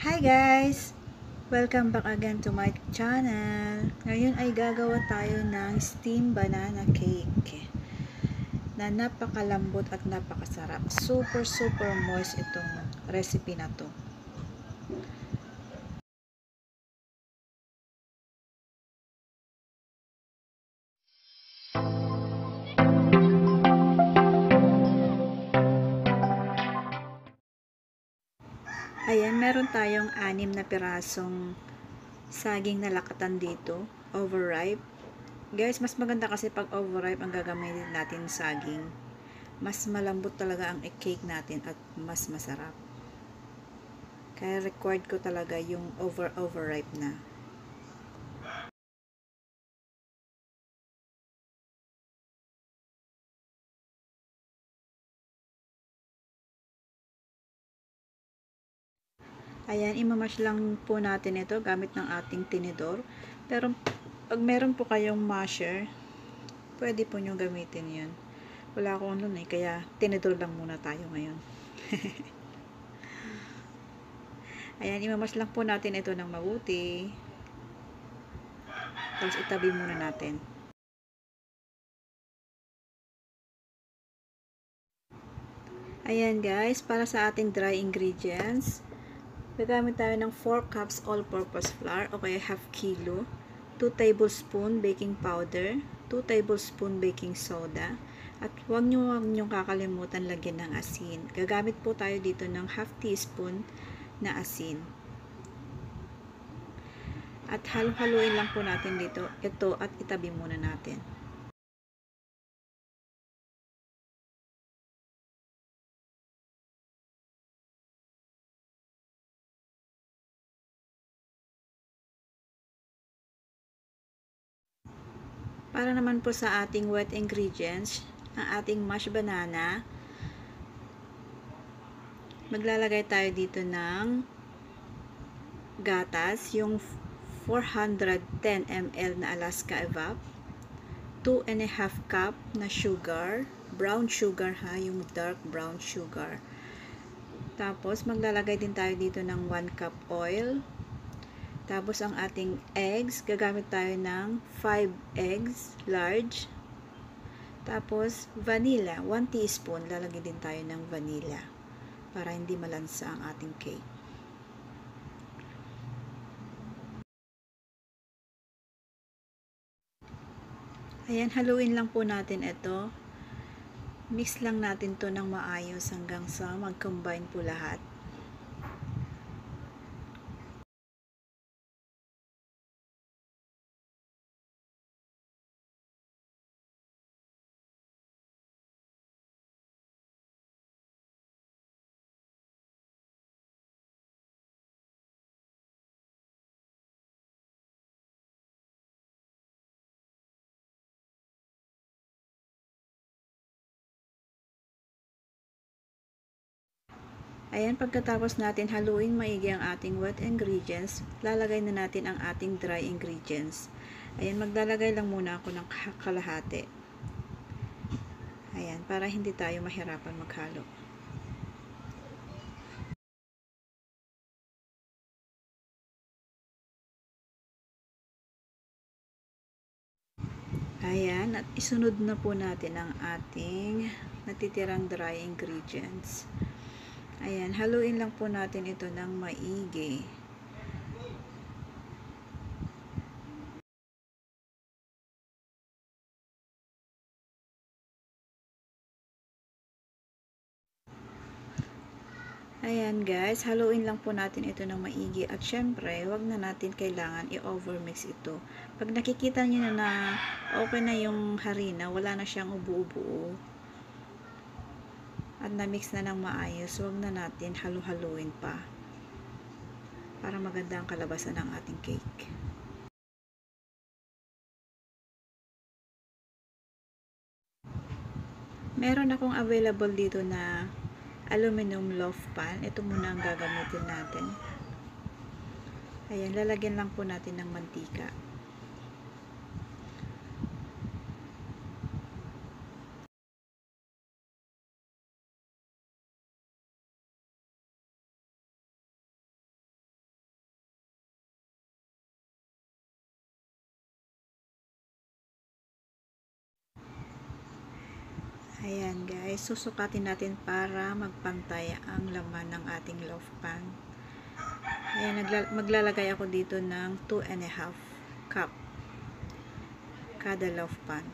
Hi guys! Welcome back again to my channel. Ngayon ay gagawa tayo ng steam banana cake na napakalambot at napakasarap. Super moist itong recipe na to. Ayan, meron tayong 6 na pirasong saging na lakatan dito. Overripe. Guys, mas maganda kasi pag overripe ang gagamitin natin saging. Mas malambot talaga ang cake natin at mas masarap. Kaya required ko talaga yung overripe na. Ayan, imamash lang po natin ito gamit ng ating tinidor. Pero pag meron po kayong masher, pwede po nyo gamitin yan. Wala akong nun kaya tinidor lang muna tayo ngayon. Ayan, imamash lang po natin ito ng mabuti. Tapos itabi muna natin. Ayan guys, para sa ating dry ingredients, gagamit tayo ng 4 cups all-purpose flour o kaya half kilo, 2 tablespoon baking powder, 2 tablespoon baking soda, at huwag nyo kakalimutan lagyan ng asin. Gagamit po tayo dito ng half teaspoon na asin. At halo-haluin lang po natin dito ito at itabi muna natin. Para naman po sa ating wet ingredients, ang ating mashed banana, maglalagay tayo dito ng gatas, yung 410 ml na Alaska Evap, 2½ cup na sugar, brown sugar ha, yung dark brown sugar. Tapos maglalagay din tayo dito ng 1 cup oil. Tapos ang ating eggs, gagamit tayo ng 5 eggs, large. Tapos vanilla, 1 teaspoon, lalagay din tayo ng vanilla para hindi malansa ang ating cake. Ayan, haluin lang po natin ito. Mix lang natin to ng maayos hanggang sa mag-combine po lahat. Ayan, pagkatapos natin haluin maigi ang ating wet ingredients, lalagay na natin ang ating dry ingredients. Ayan, maglalagay lang muna ako ng kalahati. Ayan, para hindi tayo mahirapan maghalo. Ayan, at isunod na po natin ang ating natitirang dry ingredients. Ayan, haluin lang po natin ito ng maigi. Ayan guys, haluin lang po natin ito ng maigi at syempre, wag na natin kailangan i-overmix ito. Pag nakikita niyo na okay na yung harina, wala na siyang ubu-ubuo at na-mix na ng maayos, wag na natin halu-haluin pa para maganda ang kalabasan ng ating cake. Meron akong available dito na aluminum loaf pan. Ito muna ang gagamitin natin. Ayan, lalagyan lang po natin ng mantika. Ayan guys, susukatin natin para magpantay ang laman ng ating loaf pan. Ayan, maglalagay ako dito ng 2.5 cup kada loaf pan.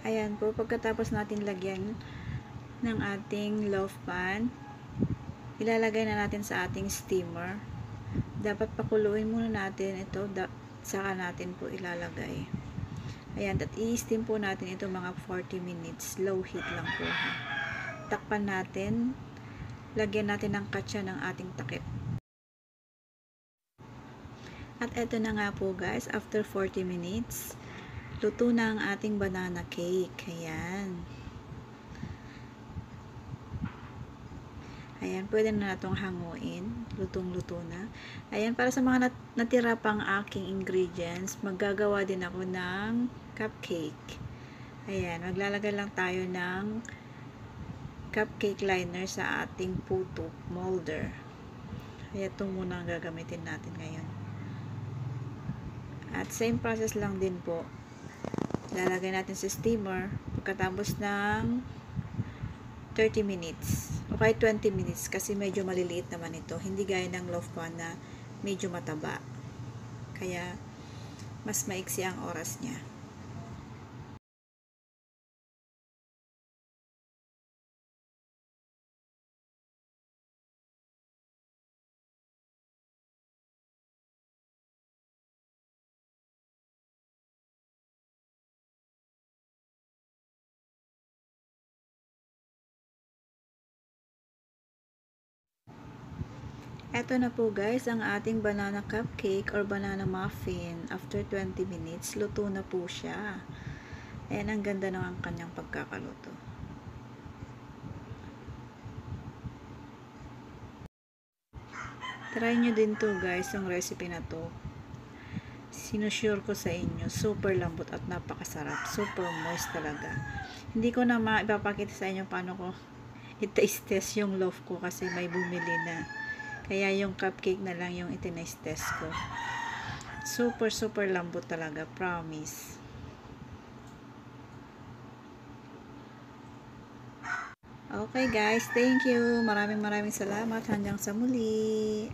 Ayan po, pagkatapos natin lagyan ng ating loaf pan, ilalagay na natin sa ating steamer. Dapat pakuluin muna natin ito, saka natin po ilalagay. Ayan, at i-steam po natin ito mga 40 minutes. Low heat lang po. Takpan natin. Lagyan natin ng katsa ng ating takip. At eto na nga po guys, after 40 minutes, luto na ang ating banana cake. Ayan. Ayan, pwede na natong hanguin. Lutong-luto na. Ayan, para sa mga natira pang aking ingredients, maggagawa din ako ng cupcake. Ayan, maglalagay lang tayo ng cupcake liner sa ating puto molder. Kaya ito muna ang gagamitin natin ngayon. At same process lang din po. Lalagay natin sa steamer pagkatapos ng 30 minutes o kahit 20 minutes kasi medyo maliliit naman ito. Hindi gaya ng loaf pan na medyo mataba. Kaya mas maiksi ang oras niya. Eto na po guys, ang ating banana cupcake or banana muffin. After 20 minutes, luto na po siya. Ayan, ang ganda ng ang kanyang pagkakaluto. Try nyo din to guys, yung recipe na to. Sinusure ko sa inyo, super lambot at napakasarap. Super moist talaga. Hindi ko na maipapakita sa inyo paano ko i-taste test yung loaf ko kasi may bumili na. Kaya yung cupcake na lang yung i-taste test ko. Super lambot talaga, promise. Okay guys, thank you. Maraming salamat. Hanggang sa muli.